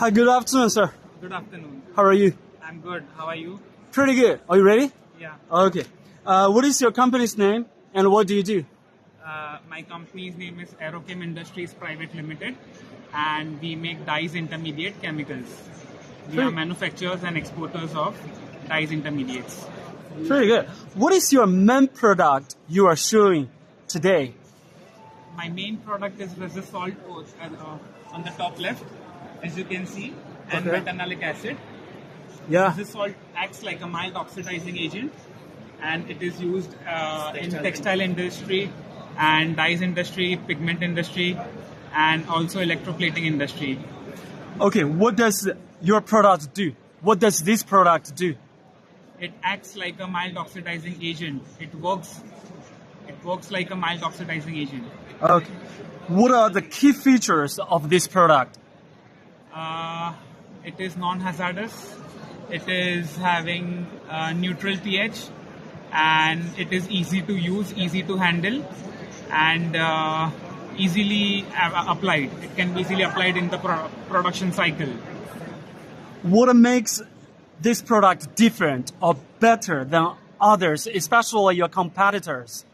Hi, good afternoon, sir. Good afternoon. How are you? I'm good. How are you? Pretty good. Are you ready? Yeah. Okay. What is your company's name and what do you do? My company's name is Arochem Industries Pvt Ltd, and we make dyes intermediate chemicals. We are manufacturers and exporters of dyes intermediates. Pretty good. What is your main product you are showing today? My main product is resist salt on the top left, as you can see, and methanolic acid. Yeah. Resist salt acts like a mild oxidizing agent, and it is used in textile industry and dyes industry, pigment industry, and also electroplating industry. Okay, what does your product do? What does this product do? It acts like a mild oxidizing agent. It works like a mild oxidizing agent. Okay. What are the key features of this product? It is non-hazardous. It is having neutral pH, and it is easy to use, easy to handle, and easily applied. It can be easily applied in the production cycle. What makes this product different or better than others, especially your competitors?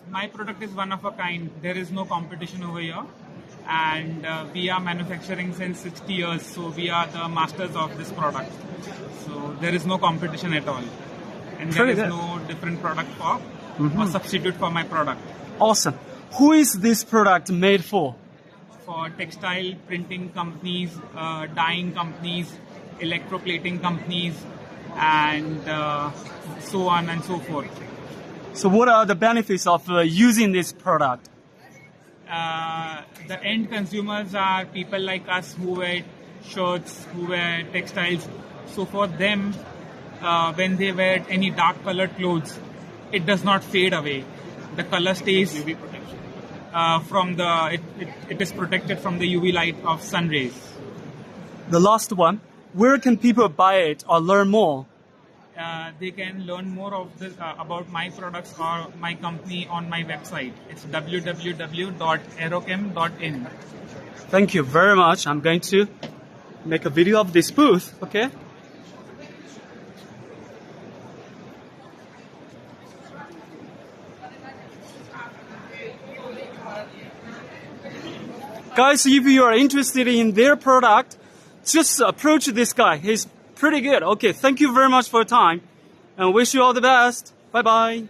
My product is one of a kind. There is no competition over here, and we are manufacturing since 60 years, so we are the masters of this product. So there is no competition at all, and there is no different product for or substitute for my product. Awesome. Who is this product made for? For textile printing companies, dyeing companies, electroplating companies, and so on and so forth. So what are the benefits of using this product? The end consumers are people like us who wear shirts, who wear textiles. So for them, when they wear any dark colored clothes, it does not fade away. The color stays UV protection. It is protected from the UV light of sun rays. The last one, where can people buy it or learn more? They can learn more of this about my products or my company on my website. It's www.arochem.in. Thank you very much. I'm going to make a video of this booth, okay? Guys, if you are interested in their product, just approach this guy. He's pretty good. Okay, thank you very much for your time and wish you all the best. Bye-bye.